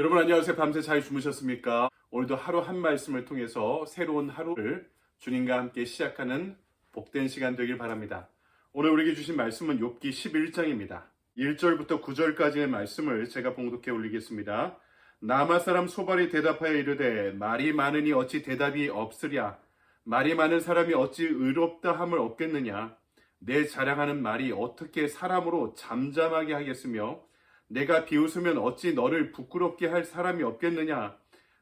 여러분 안녕하세요. 밤새 잘 주무셨습니까? 오늘도 하루 한 말씀을 통해서 새로운 하루를 주님과 함께 시작하는 복된 시간 되길 바랍니다. 오늘 우리에게 주신 말씀은 욥기 11장입니다. 1절부터 9절까지의 말씀을 제가 봉독해 올리겠습니다. 나마 사람 소발이 대답하여 이르되 말이 많으니 어찌 대답이 없으랴. 말이 많은 사람이 어찌 의롭다 함을 얻겠느냐. 내 자랑하는 말이 어떻게 사람으로 잠잠하게 하겠으며 내가 비웃으면 어찌 너를 부끄럽게 할 사람이 없겠느냐.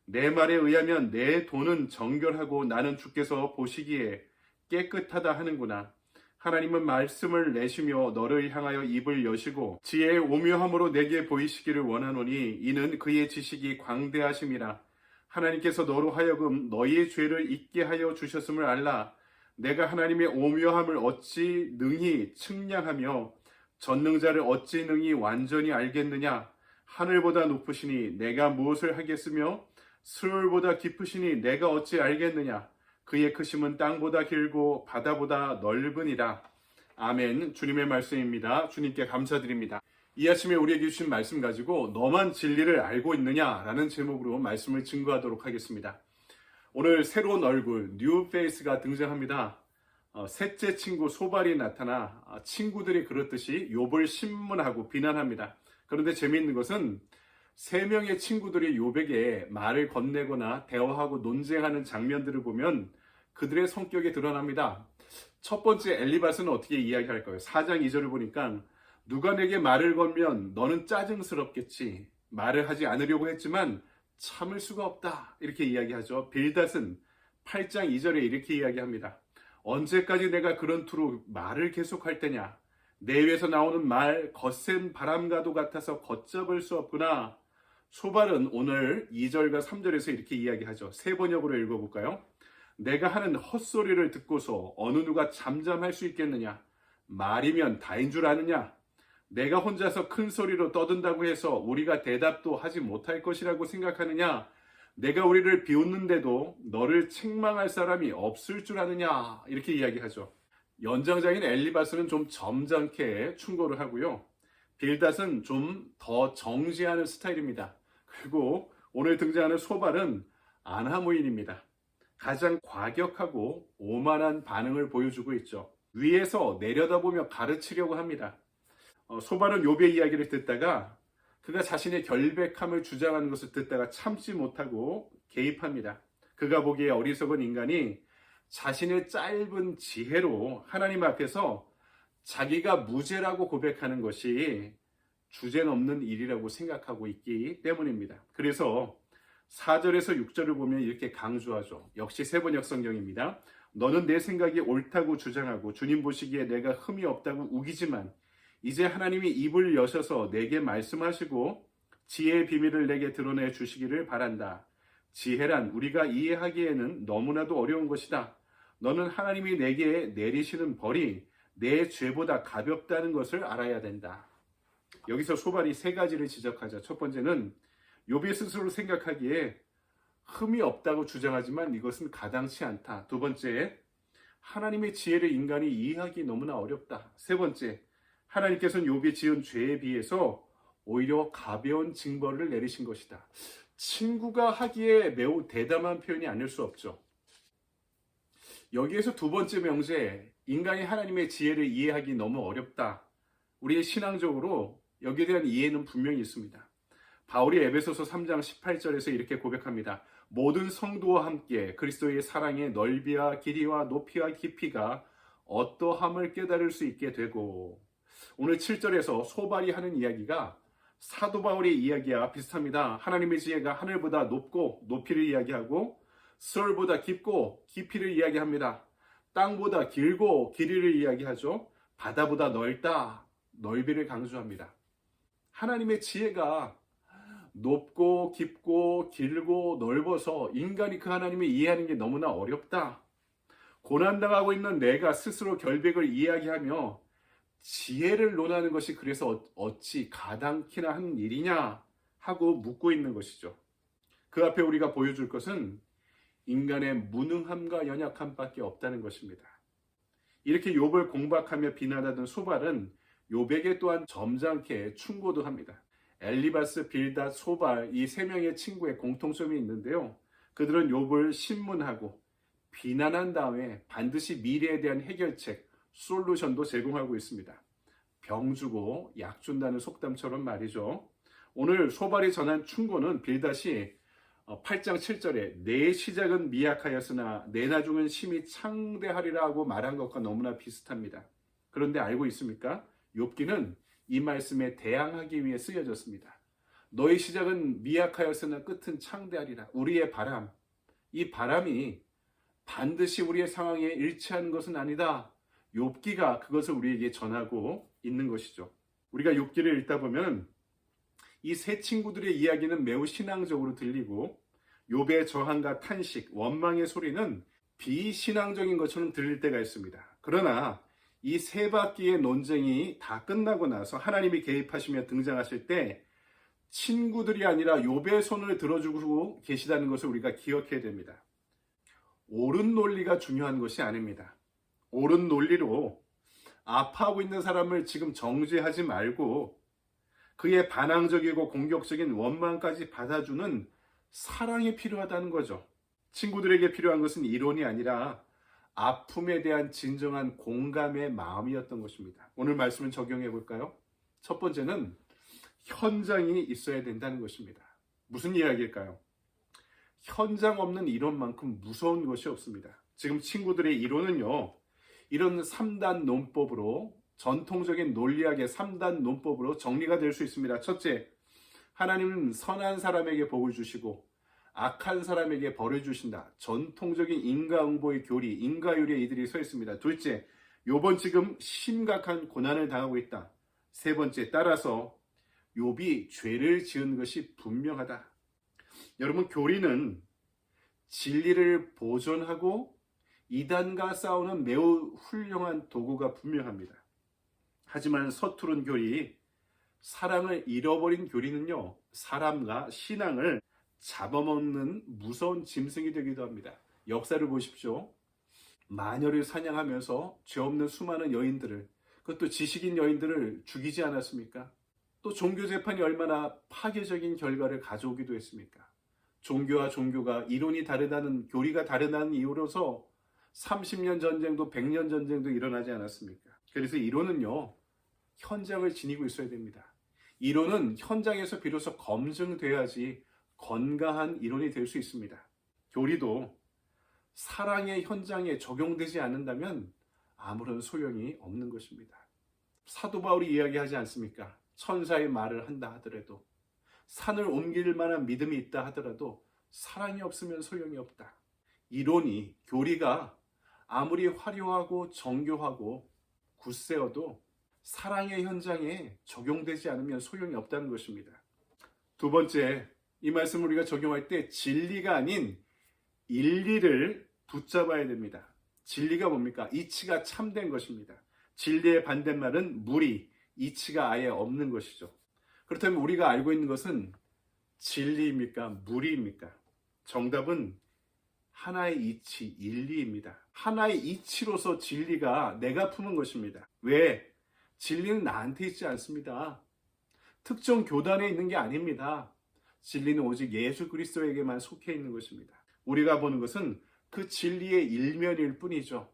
내 말에 의하면 내 돈은 정결하고 나는 주께서 보시기에 깨끗하다 하는구나. 하나님은 말씀을 내시며 너를 향하여 입을 여시고 지혜의 오묘함으로 내게 보이시기를 원하노니 이는 그의 지식이 광대하심이라. 하나님께서 너로 하여금 너희의 죄를 잊게 하여 주셨음을 알라. 내가 하나님의 오묘함을 어찌 능히 측량하며 전능자를 어찌 능히 완전히 알겠느냐. 하늘보다 높으시니 내가 무엇을 하겠으며 수월보다 깊으시니 내가 어찌 알겠느냐. 그의 크심은 땅보다 길고 바다보다 넓으니라. 아멘. 주님의 말씀입니다. 주님께 감사드립니다. 이 아침에 우리에게 주신 말씀 가지고 너만 진리를 알고 있느냐라는 제목으로 말씀을 증거하도록 하겠습니다. 오늘 새로운 얼굴 뉴 페이스가 등장합니다. 셋째 친구 소발이 나타나 친구들이 그렇듯이 욥을 신문하고 비난합니다. 그런데 재미있는 것은 세 명의 친구들이 욥에게 말을 건네거나 대화하고 논쟁하는 장면들을 보면 그들의 성격이 드러납니다. 첫 번째 엘리바스는 어떻게 이야기할까요? 4장 2절을 보니까 누가 내게 말을 걸면 너는 짜증스럽겠지. 말을 하지 않으려고 했지만 참을 수가 없다. 이렇게 이야기하죠. 빌닷은 8장 2절에 이렇게 이야기합니다. 언제까지 내가 그런 투로 말을 계속할 때냐. 내 입에서 나오는 말 거센 바람과도 같아서 걷잡을 수 없구나. 소발은 오늘 2절과 3절에서 이렇게 이야기하죠. 세 번역으로 읽어볼까요? 내가 하는 헛소리를 듣고서 어느 누가 잠잠할 수 있겠느냐. 말이면 다인 줄 아느냐. 내가 혼자서 큰 소리로 떠든다고 해서 우리가 대답도 하지 못할 것이라고 생각하느냐. 내가 우리를 비웃는데도 너를 책망할 사람이 없을 줄 아느냐. 이렇게 이야기하죠. 연장자인 엘리바스는 좀 점잖게 충고를 하고요. 빌닷은 좀 더 정지하는 스타일입니다. 그리고 오늘 등장하는 소발은 안하무인입니다. 가장 과격하고 오만한 반응을 보여주고 있죠. 위에서 내려다보며 가르치려고 합니다. 소발은 욥의 이야기를 듣다가 그가 자신의 결백함을 주장하는 것을 듣다가 참지 못하고 개입합니다. 그가 보기에 어리석은 인간이 자신의 짧은 지혜로 하나님 앞에서 자기가 무죄라고 고백하는 것이 주제넘는 일이라고 생각하고 있기 때문입니다. 그래서 4절에서 6절을 보면 이렇게 강조하죠. 역시 세번역 성경입니다. 너는 내 생각이 옳다고 주장하고 주님 보시기에 내가 흠이 없다고 우기지만 이제 하나님이 입을 여셔서 내게 말씀하시고 지혜의 비밀을 내게 드러내 주시기를 바란다. 지혜란 우리가 이해하기에는 너무나도 어려운 것이다. 너는 하나님이 내게 내리시는 벌이 내 죄보다 가볍다는 것을 알아야 된다. 여기서 소발이 세 가지를 지적하자. 첫 번째는 욥이 스스로 생각하기에 흠이 없다고 주장하지만 이것은 가당치 않다. 두 번째, 하나님의 지혜를 인간이 이해하기 너무나 어렵다. 세 번째, 하나님께서는 욥이 지은 죄에 비해서 오히려 가벼운 징벌을 내리신 것이다. 친구가 하기에 매우 대담한 표현이 아닐 수 없죠. 여기에서 두 번째 명제, 인간이 하나님의 지혜를 이해하기 너무 어렵다. 우리의 신앙적으로 여기에 대한 이해는 분명히 있습니다. 바울이 에베소서 3장 18절에서 이렇게 고백합니다. 모든 성도와 함께 그리스도의 사랑의 넓이와 길이와 높이와 깊이가 어떠함을 깨달을 수 있게 되고, 오늘 7절에서 소발이 하는 이야기가 사도 바울의 이야기와 비슷합니다. 하나님의 지혜가 하늘보다 높고 높이를 이야기하고 수월보다 깊고 깊이를 이야기합니다. 땅보다 길고 길이를 이야기하죠. 바다보다 넓다, 넓이를 강조합니다. 하나님의 지혜가 높고 깊고 길고 넓어서 인간이 그 하나님을 이해하는 게 너무나 어렵다. 고난당하고 있는 내가 스스로 결백을 이야기하며 지혜를 논하는 것이 그래서 어찌 가당키나 하는 일이냐 하고 묻고 있는 것이죠. 그 앞에 우리가 보여줄 것은 인간의 무능함과 연약함밖에 없다는 것입니다. 이렇게 욥을 공박하며 비난하던 소발은 욥에게 또한 점잖게 충고도 합니다. 엘리바스, 빌닷, 소발 이 세 명의 친구의 공통점이 있는데요. 그들은 욥을 신문하고 비난한 다음에 반드시 미래에 대한 해결책, 솔루션도 제공하고 있습니다. 병 주고 약 준다는 속담처럼 말이죠. 오늘 소발이 전한 충고는 빌닷이 8장 7절에 내 시작은 미약하였으나 내 나중은 심히 창대하리라 하고 말한 것과 너무나 비슷합니다. 그런데 알고 있습니까? 욥기는 이 말씀에 대항하기 위해 쓰여졌습니다. 너의 시작은 미약하였으나 끝은 창대하리라. 우리의 바람, 이 바람이 반드시 우리의 상황에 일치하는 것은 아니다. 욥기가 그것을 우리에게 전하고 있는 것이죠. 우리가 욥기를 읽다 보면 이 세 친구들의 이야기는 매우 신앙적으로 들리고 욥의 저항과 탄식, 원망의 소리는 비신앙적인 것처럼 들릴 때가 있습니다. 그러나 이 세 바퀴의 논쟁이 다 끝나고 나서 하나님이 개입하시며 등장하실 때 친구들이 아니라 욥의 손을 들어주고 계시다는 것을 우리가 기억해야 됩니다. 옳은 논리가 중요한 것이 아닙니다. 옳은 논리로 아파하고 있는 사람을 지금 정죄하지 말고 그의 반항적이고 공격적인 원망까지 받아주는 사랑이 필요하다는 거죠. 친구들에게 필요한 것은 이론이 아니라 아픔에 대한 진정한 공감의 마음이었던 것입니다. 오늘 말씀을 적용해 볼까요? 첫 번째는 현장이 있어야 된다는 것입니다. 무슨 이야기일까요? 현장 없는 이론만큼 무서운 것이 없습니다. 지금 친구들의 이론은요, 이런 3단 논법으로, 전통적인 논리학의 3단 논법으로 정리가 될 수 있습니다. 첫째, 하나님은 선한 사람에게 복을 주시고 악한 사람에게 벌을 주신다. 전통적인 인과응보의 교리, 인과율에 이들이 서 있습니다. 둘째, 욥은 지금 심각한 고난을 당하고 있다. 세 번째, 따라서 욥이 죄를 지은 것이 분명하다. 여러분, 교리는 진리를 보존하고 이단과 싸우는 매우 훌륭한 도구가 분명합니다. 하지만 서투른 교리, 사랑을 잃어버린 교리는요, 사람과 신앙을 잡아먹는 무서운 짐승이 되기도 합니다. 역사를 보십시오. 마녀를 사냥하면서 죄 없는 수많은 여인들을, 그것도 지식인 여인들을 죽이지 않았습니까? 또 종교 재판이 얼마나 파괴적인 결과를 가져오기도 했습니까? 종교와 종교가 이론이 다르다는, 교리가 다르다는 이유로서 30년 전쟁도 100년 전쟁도 일어나지 않았습니까? 그래서 이론은요, 현장을 지니고 있어야 됩니다. 이론은 현장에서 비로소 검증돼야지 건강한 이론이 될 수 있습니다. 교리도 사랑의 현장에 적용되지 않는다면 아무런 소용이 없는 것입니다. 사도 바울이 이야기하지 않습니까? 천사의 말을 한다 하더라도, 산을 옮길 만한 믿음이 있다 하더라도 사랑이 없으면 소용이 없다. 이론이, 교리가 아무리 화려하고 정교하고 굳세어도 사랑의 현장에 적용되지 않으면 소용이 없다는 것입니다. 두 번째, 이 말씀을 우리가 적용할 때 진리가 아닌 일리를 붙잡아야 됩니다. 진리가 뭡니까? 이치가 참된 것입니다. 진리의 반대말은 무리, 이치가 아예 없는 것이죠. 그렇다면 우리가 알고 있는 것은 진리입니까? 무리입니까? 정답은 하나의 이치, 일리입니다. 하나의 이치로서 진리가 내가 품은 것입니다. 왜? 진리는 나한테 있지 않습니다. 특정 교단에 있는 게 아닙니다. 진리는 오직 예수 그리스도에게만 속해 있는 것입니다. 우리가 보는 것은 그 진리의 일면일 뿐이죠.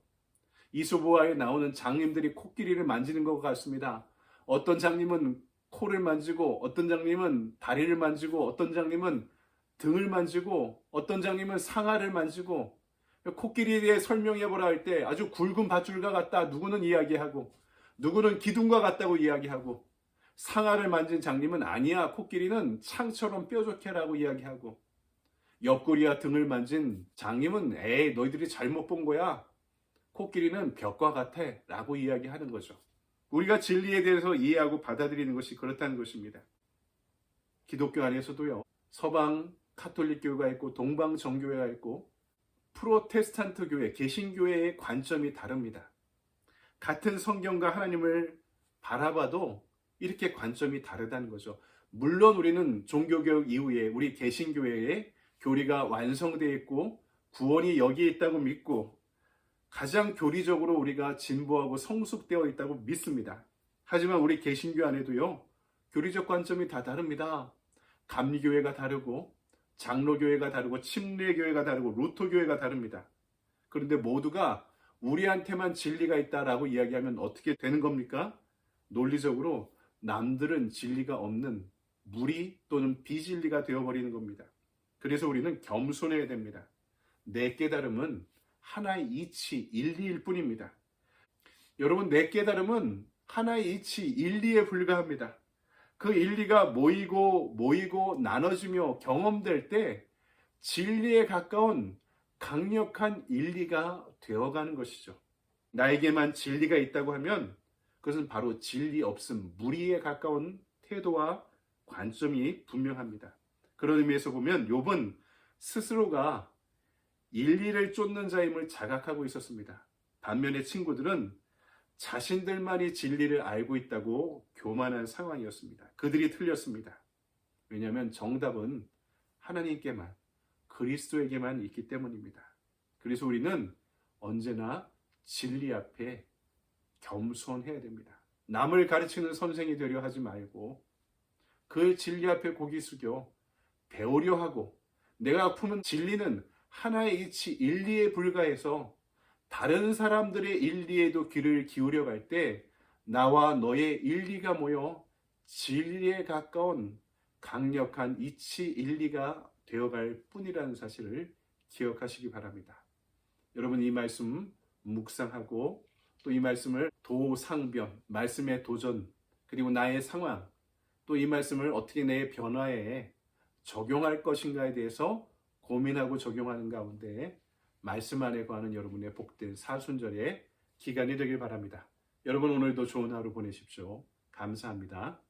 이소부화에 나오는 장님들이 코끼리를 만지는 것 같습니다. 어떤 장님은 코를 만지고, 어떤 장님은 다리를 만지고, 어떤 장님은 등을 만지고, 어떤 장님은 상아를 만지고, 코끼리에 대해 설명해보라 할 때 아주 굵은 밧줄과 같다 누구는 이야기하고, 누구는 기둥과 같다고 이야기하고, 상아를 만진 장님은 아니야, 코끼리는 창처럼 뾰족해라고 이야기하고, 옆구리와 등을 만진 장님은 에이 너희들이 잘못 본 거야, 코끼리는 벽과 같아 라고 이야기하는 거죠. 우리가 진리에 대해서 이해하고 받아들이는 것이 그렇다는 것입니다. 기독교 안에서도요, 서방 카톨릭 교회가 있고 동방 정교회가 있고 프로테스탄트 교회, 개신교회의 관점이 다릅니다. 같은 성경과 하나님을 바라봐도 이렇게 관점이 다르다는 거죠. 물론 우리는 종교개혁 이후에 우리 개신교회의 교리가 완성되어 있고 구원이 여기에 있다고 믿고 가장 교리적으로 우리가 진보하고 성숙되어 있다고 믿습니다. 하지만 우리 개신교 안에도요, 교리적 관점이 다 다릅니다. 감리교회가 다르고 장로교회가 다르고 침례교회가 다르고 루터교회가 다릅니다. 그런데 모두가 우리한테만 진리가 있다라고 이야기하면 어떻게 되는 겁니까? 논리적으로 남들은 진리가 없는 무리 또는 비진리가 되어버리는 겁니다. 그래서 우리는 겸손해야 됩니다. 내 깨달음은 하나의 이치, 일리일 뿐입니다. 여러분, 내 깨달음은 하나의 이치, 일리에 불과합니다. 그 일리가 모이고 나눠지며 경험될 때 진리에 가까운 강력한 일리가 되어가는 것이죠. 나에게만 진리가 있다고 하면 그것은 바로 진리 없음, 무리에 가까운 태도와 관점이 분명합니다. 그런 의미에서 보면 욥은 스스로가 일리를 쫓는 자임을 자각하고 있었습니다. 반면에 친구들은 자신들만이 진리를 알고 있다고 교만한 상황이었습니다. 그들이 틀렸습니다. 왜냐하면 정답은 하나님께만, 그리스도에게만 있기 때문입니다. 그래서 우리는 언제나 진리 앞에 겸손해야 됩니다. 남을 가르치는 선생이 되려 하지 말고 그 진리 앞에 고개 숙여 배우려 하고, 내가 품은 진리는 하나의 이치, 일리에 불과해서 다른 사람들의 일리에도 귀를 기울여 갈 때 나와 너의 일리가 모여 진리에 가까운 강력한 이치, 일리가 되어갈 뿐이라는 사실을 기억하시기 바랍니다. 여러분, 이 말씀 묵상하고 또 이 말씀을 도상변, 말씀의 도전, 그리고 나의 상황, 또 이 말씀을 어떻게 내 변화에 적용할 것인가에 대해서 고민하고 적용하는 가운데 말씀 안에 거하는 여러분의 복된 사순절의 기간이 되길 바랍니다. 여러분, 오늘도 좋은 하루 보내십시오. 감사합니다.